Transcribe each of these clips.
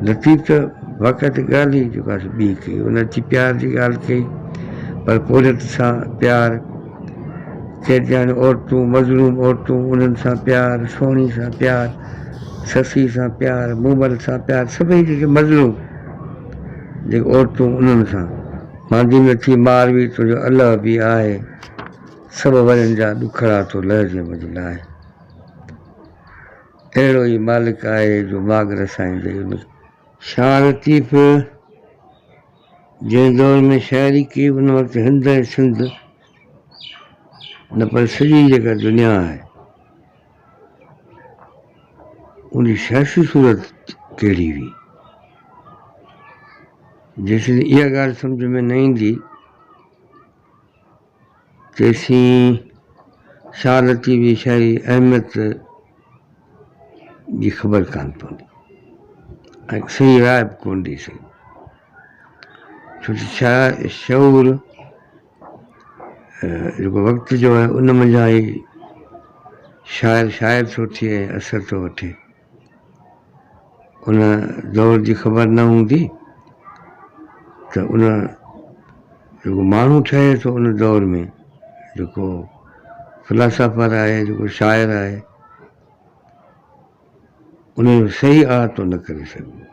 लतीफ़ त वक़्तु ॻाल्हि ई जेका ॿी कई, उन अची प्यार जी ॻाल्हि कई, पर पोरत सां प्यार, चइजे हाणे औरतूं मज़लूम औरतूं उन्हनि सां प्यार, सोणी सां प्यार, ससी सां प्यार, मूमल सां प्यार, सभई जेके मज़लूम जेके औरतूं उन्हनि सां मांदी नथी मार बि तुंहिंजो अलाह बि आहे, सभु वरनि जा ॾुखड़ा तो लहिजे मुंहिंज लाइ। अहिड़ो ई मालिक आहे जो माग रसाईंदे उन। शाह लतीफ़ जंहिं दौर में शाइरी कई उन वक़्तु हिंद ऐं सिंध न पर सॼी जेका दुनिया आहे उनजी सियासी सूरत कहिड़ी हुई, जेसिताईं इहा ॻाल्हि सम्झ में न ईंदी तेसीं शाह लतीफ़ जी शाइरी अहमियत जी ख़बर कान पवंदी ऐं सही राय बि कोन ॾेई सघंदी, छो त शऊर जेको वक़्तु जो आहे उन मंझां ई शाइर थो थिए ऐं असर थो वठे। उन दौर जी ख़बर न हूंदी त उन जेको माण्हू ठहे थो उन दौर में, जेको फिलासफ़र आहे, जेको शाइर आहे, उनजो सही अहातो न करे सघिबो।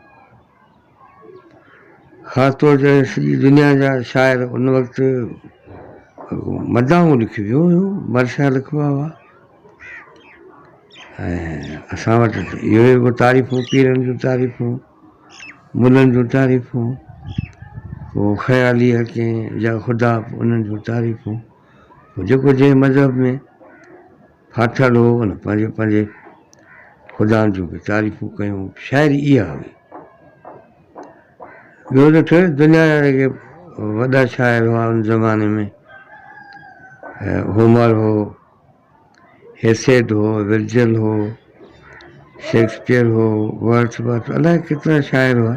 ख़ासि तौर ते सॼी दुनिया जा शाइर उन वक़्तु मदाऊं लिखियूं हुयूं, मरसिया लिखिबा हुआ ऐं असां वटि इहो ई तारीफ़ूं, पीरनि जूं तारीफ़ूं, मुलनि जूं तारीफ़ूं, पोइ ख़याली हक़े जा ख़ुदा उन्हनि जूं तारीफ़ूं, जेको जंहिं मज़हब में फाथल हो उन पंहिंजे पंहिंजे ख़ुदा जूं बि तारीफ़ूं कयूं। शाइरी इहा हुई। ॿियो ॾिठो दुनिया जा जेके वॾा शाइर हुआ उन ज़माने में, होमर हो, हेसेड हो, विर्जिल हो, शेक्सपियर हो, वर्ड्सवर्थ, अलाए केतिरा शाइर हुआ,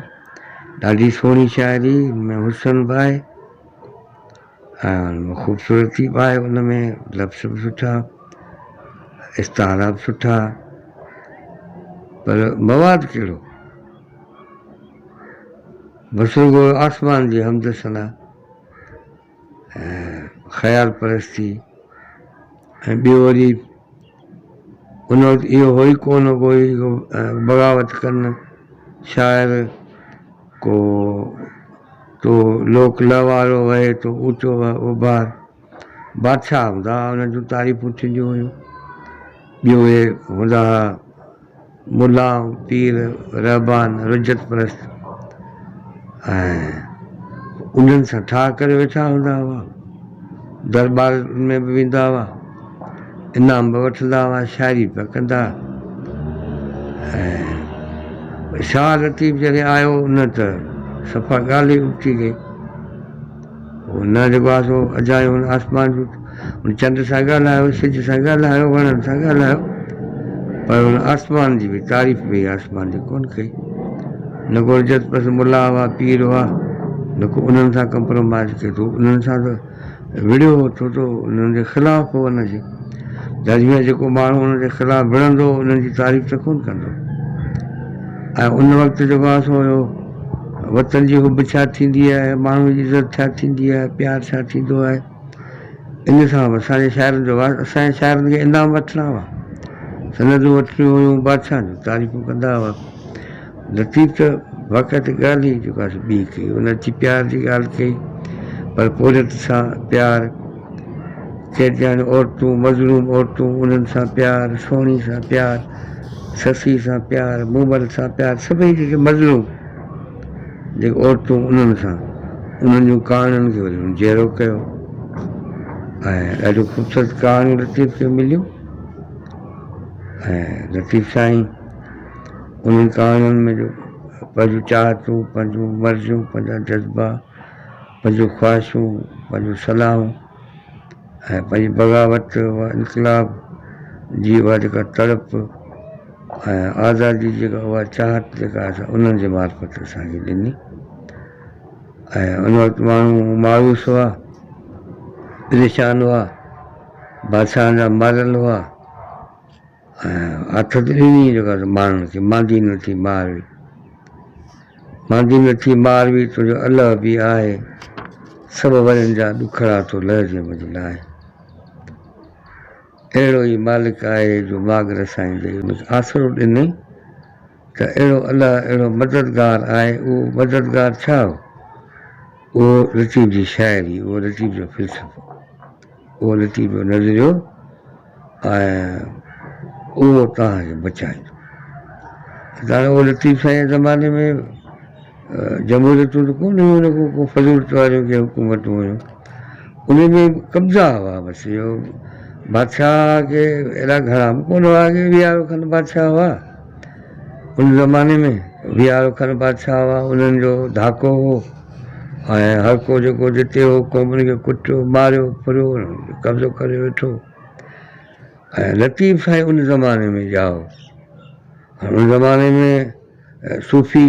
ॾाढी सुहिणी शाइरी, हुनमें हुसन बि आहे ऐं हुनमें ख़ूबसूरती बि आहे, उनमें लफ़्ज़ बि सुठा, इस्तारा बि सुठा, पर मवाद कहिड़ो, बसुगो आसमान जी हमद सना, ख़याल परस्ती ऐं ॿियो वरी उन वक़्तु इहो हो ई कोन कोई बग़ावत कनि शाइर को तो लोक लहवारो वहे तो ऊचो उभार, बादशाह हूंदा हुआ उन्हनि जूं तारीफ़ूं थींदियूं हुयूं। ॿियो इहे हूंदा हुआ मुला, पीर, रहबान, रुजत परस्त ऐं उन्हनि सां ठाह करे वेठा हूंदा हुआ, दरबार में बि वेंदा हुआ, इनाम बि वठंदा हुआ, शाइरी पिया कंदा। ऐं शाह लतीफ़ जॾहिं आयो न त सफ़ा ॻाल्हि ई उबती गई, न जेको आहे सो अजायो हुन आसमान जूं, हुन चंड सां ॻाल्हायो, सिज सां ॻाल्हायो, वणनि सां ॻाल्हायो, पर हुन आसमान जी बि तारीफ़ बि आसमान जी कोन कई। न को इज़त बसि मुला हुआ, पीर हुआ, न को उन्हनि सां कंप्रोमाइज़ कयो, तो उन्हनि सां त विड़ियो हो, छो तो उन्हनि जे ख़िलाफ़ु हो हुनजे, दरमिया जेको माण्हू उनजे ख़िलाफ़ु विढ़ंदो उन्हनि जी तारीफ़ त कोन कंदो। ऐं उन वक़्तु जेको आहे सो हुयो वतन जी हुब छा थींदी आहे, माण्हू जी इज़त छा थींदी आहे, प्यार छा थींदो आहे, इन सां बि असांजे शाइरनि जो असांजे शाइरनि खे इनाम वठिणा हुआ, सनदूं वठणियूं हुयूं, बादशाह जूं तारीफ़ूं कंदा हुआ। लतीफ़ त वक़्तु ॻाल्हि ई जेका ॿी कई, उन अची प्यार जी ॻाल्हि कई, पर पोरत सां प्यार, चइजे हाणे औरतूं मज़लूम औरतूं उन्हनि सां प्यार, सोणी सां प्यार, ससी सां प्यार, मूमल सां प्यार, सभई जेके मज़लूम जेके औरतूं उन्हनि सां, उन्हनि जूं कहाणियुनि खे वरी जहिड़ो कयो ऐं ॾाढियूं ख़ूबसूरत कहाणियूं लतीफ़ खे मिलियूं ऐं लतीफ़ साईं उन्हनि कहाणियुनि में जो पंहिंजूं चाहतूं, पंहिंजूं मर्ज़ियूं, पंहिंजा जज़्बा, पंहिंजूं ख़्वाहिशूं, पंहिंजूं सलाहूं ऐं पंहिंजी बग़ावत, उहा इनकलाब जी उहा जेका तड़प ऐं आज़ादी जेका उहा चाहत जेका असां उन्हनि जे मार्फत असांखे ॾिनी। ऐं उन वक़्तु माण्हू मायूस हुआ, परेशान हुआ, बादशाह जा मारियल हुआ ऐं हथ त ॾिनी जेका माण्हुनि खे मांदी न थी मार हुई, मांदी नथी मार बि तुंहिंजो अलाह बि आहे, सभु वरनि जा ॾुखड़ा थो लहिजे मुंहिंजे लाइ। अहिड़ो ई मालिक आहे जो मागर साईंदे हुनखे आसिरो ॾिनई त अहिड़ो अलाह अहिड़ो मददगार आहे। उहो मददगार छा हो? उहो लतीफ़ जी शाइरी, उहो लतीफ़ जो फ़िलसफ़ो, उहो लतीफ़ जो नज़रियो, ऐं उहो तव्हांखे बचाईंदो। हाणे उहो लतीफ़ साईं जे ज़माने में जमहूरियतूं त कोन हुयूं, हुन को फज़ूलत वारियूं कंहिं हुकूमतूं हुयूं, उन में कब्ज़ा हुआ। बसि इहो बादशाह खे अहिड़ा घणा बि कोन हुआ कि 20 खनि बादशाह हुआ उन ज़माने में, 20 खनि बादशाह हुआ, उन्हनि जो धाको हो ऐं हर को जेको जिते हो क़ौमुनि खे कुटियो मारियो फुरियो कब्ज़ो करे वेठो। ऐं लतीफ़ साईं उन ज़माने में ॼाओ। हाणे उन ज़माने में सूफ़ी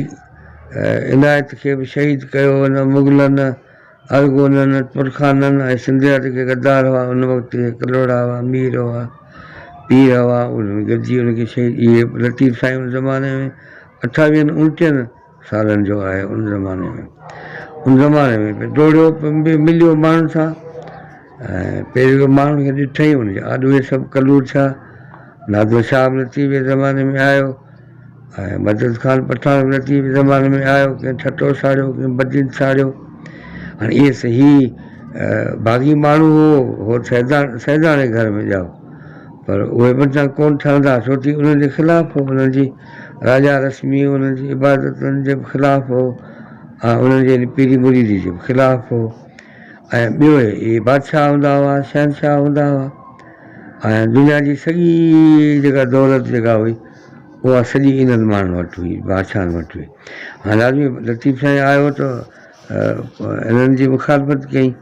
इनायत खे बि शहीद कयो हिन मुग़लनि, अरगोननि, तुरखाननि ऐं सिंधिया जेके गद्दार हुआ उन वक़्तु कलोड़ा हुआ, मीर हुआ, पीर हुआ, उन्हनि गॾिजी उनखे शहीद। इहे लतीफ़ साईं उन ज़माने में 28-29 सालनि जो आहे। उन ज़माने में उन दौड़ियो मिलियो माण्हुनि सां, ऐं पहिरियों माण्हुनि खे ॾिठई हुनजे आॾुए सभु कलूर छा। नादिर शाह बि लतीफ़ जे ज़माने में आयो ऐं मदद ख़ान पठान बि लतीफ़ जे ज़माने में आयो, कंहिं ठटो साड़ियो, कंहिं बदीन साड़ियो। हाणे इहे सही बाग़ी माण्हू हो सैदाणे घर में ॼाओ, पर उहे बचा कोन ठहंदा, छो की उन्हनि जे ख़िलाफ़ु हो, उन्हनि जी राजा रस्मी उन्हनि जी इबादतनि जे ख़िलाफ़ु हो, उन्हनि जे पीरी मुरीदी जे ख़िलाफ़ु हो। ऐं ॿियो इहे बादशाह हूंदा हुआ, शहनशाह हूंदा हुआ, ऐं दुनिया जी सॼी जेका दौलत जेका हुई उहा सॼी इन्हनि माण्हुनि वटि हुई, बादशाहनि वटि हुई। हाणे लाज़मी लतीफ़ साईं आयो त हिननि जी मुखालफ़त कयईं,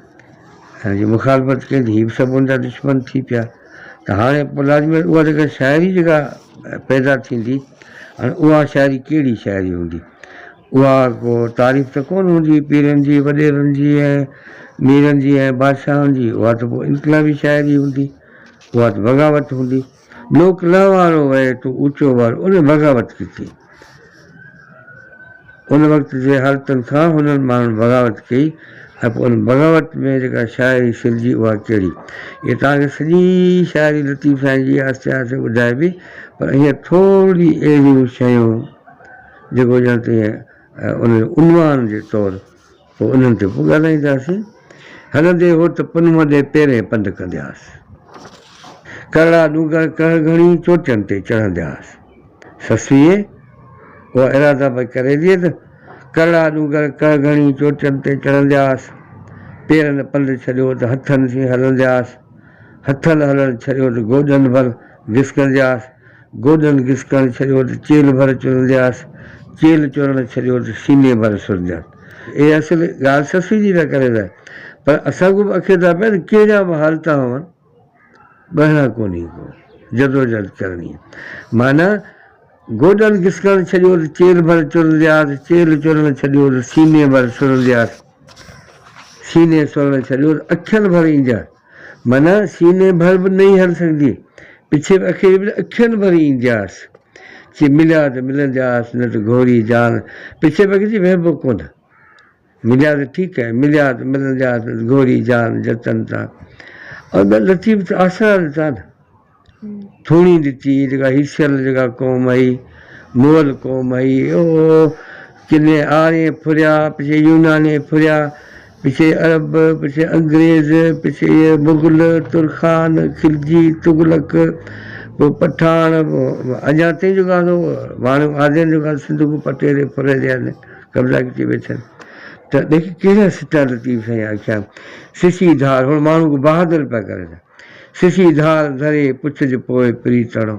हिन जी मुखालफ़त कई त हीअ बि सभु हुनजा दुश्मन थी पिया। त हाणे पोइ लाज़मी उहा जेका शाइरी जेका पैदा थींदी, हाणे उहा शाइरी कहिड़ी शाइरी हूंदी? उहा को तारीफ़ त कोन हूंदी पीरनि जी, वॾेरनि जी ऐं मीरनि जी ऐं बादशाहनि जी। उहा त पोइ इनकलाबी शाइरी हूंदी, उहा त बग़ावत हूंदी। लोक लहवारो वहे तूं ऊचो वारो, उन बग़ावत किथे? उन वक़्त जे हालतुनि खां हुननि माण्हुनि बग़ावत कई, ऐं पोइ उन बग़ावत में जेका शाइरी सिलजी उहा कहिड़ी? इहा तव्हांखे सॼी शाइरी लतीफ़ साईं जी आहिस्ते आहिस्ते ॿुधाइबी, पर हीअं थोरी अहिड़ियूं शयूं जेको ॼण त उन उनवान जे तौरु पोइ उन्हनि ते पोइ ॻाल्हाईंदासीं। हलंदे हो त पुनम ॾे पहिरें पंधु कंदियासीं, करड़ा ॾूंगर कर घणी चोटियुनि ते चढ़ंदियासीं। ससुए उहा इरादा भई करे ॾिए त करड़ा ॾूंगर कर घणी चोटियुनि ते चढ़ंदियासीं, पेरनि पंधु छॾियो त हथनि से हलंदियासीं, हथनि हलणु छॾियो त गोॾनि भर घिसकंदियासीं, गोॾनि घिसकणु छॾियो त चेल भर चुरंदियासीं, चेल चुरणु छॾियो त सीने भर सुरंदियासीं। इहे असुलु ॻाल्हि ससु जी था करे था, पर असांखे बि अखे था पिया त कहिड़ा बि हाल था हुअनि ॿाहिरां कोन्हे को जदोजहद करणी। माना गोॾनि घिसकणु छॾियो त चेल भर चुरंदियासीं, चेल चुरणु छॾियो त सीने भर सुरंदियासीं, सीने सुरणु छॾियो त अखियुनि भर ईंदियासीं। माना सीने भर बि न हली सघंदी, पिछे बि अखियुनि भर ईंदियासीं। चए मिलिया त मिलंदियासीं, न त घोरी जान, पिछे बि वहिबो कोन। मिलिया त ठीकु आहे, मिलिया त मिलंदियासीं, न त घोरी जान जतन था। और लतीफ़ त आसरा ॾिठा न, थोड़ी ॾिठी जेका हिसियल जेका क़ौम आई, मुअल क़ौम आई, ओ किने आणे फुरिया, पिछे यूनानी फुरिया, पिछे अरब, पिछे अंग्रेज़, पिछे इहे मुग़ल, तुरखान, खिलजी, तुगलक, पोइ पठान, अञा ताईं जेको आहे माण्हू आदियुनि जेका सिंध को पटे फुरे रहिया आहिनि, कब्ज़ा करे वेठा आहिनि। त देखी कहिड़ा सिटा लतीफ़ साईं आख्या, सिसी धार, हुन माण्हू खे बहादुर पिया करे था। सिसी धार धरे पुछ जे पोइ प्रीतड़ो,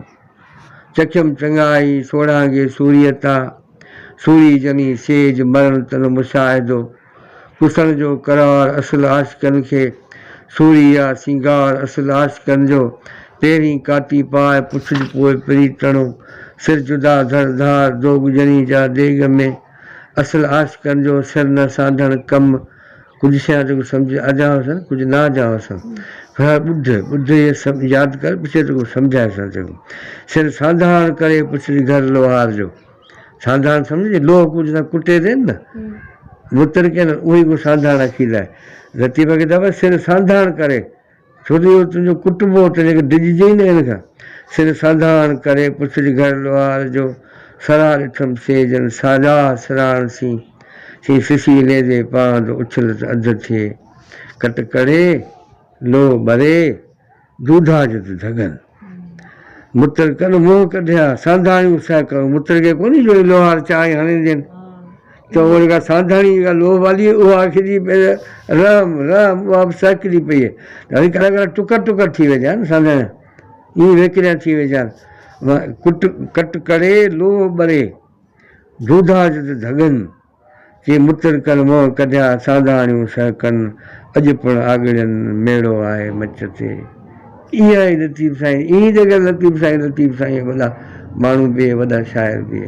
चखियमि चङाई सोड़ांगे सूरियता, सूरी जनी सेज मरण तन मुशाहिदो, कुसण जो करार असुल आशिकनि खे, सूरी या सिंगार असुल आशिकनि जो, पहिरीं काती पाए पुछ जे पोइ प्रीतड़ो, सिर जुदा धर धार दोग जनी जा देग में, असुल आशिकनि जो सिर न साधण कमु। कुझु शइ जेको सम्झ अॼा हुअसि कुझु न अॼा हुअसि, ॿुध इहे सभु यादि कर, पिछे जेको सम्झाए सघे। सिर साधारण करे पुछ घर लोहार जो, सांधाण सम्झे लोह कुझु कुटे थियनि न मुतर के न उहे को सांधाण अखी लाइ लतीफ़ खे दफ़ा सिर सांधाण करे छो जो तुंहिंजो कुटबो त जेके डिॼजे न हिन खां सिर सांधाण करे पुछड़ी घर लोहार जो सरा ॾिठमि सेजन साजा सराण सी सुशीले जे पांद उछल अधु थिए कट करे लो भरे दूधा जो धगन मुतर कन मुंहुं कढिया सांधाणियूं छा करूं मुतर खे कोन्हे जो लोहार चांहि हणी ॾियनि त उहा जेका सांधाणी जेका लोह वाली उहा आख़िरी राम राम उहा बि सहकड़ी पई आहे त वरी कॾहिं कॾहिं टुकर टुकर थी वेंदा आहिनि सांधाण ईअं वेकिरिया थी वेंदा आहिनि कट करे लोह ॿरे दूधा जो धगन के मुतर कन मुंहुं कढिया सांधाणियूं सहकनि अॼु पिणु आगड़ियनि मेड़ो आहे मच ते इहा ई लतीफ़ साईं ईअं जॻह लतीफ़ साईं वॾा माण्हू बि वॾा शाइर बि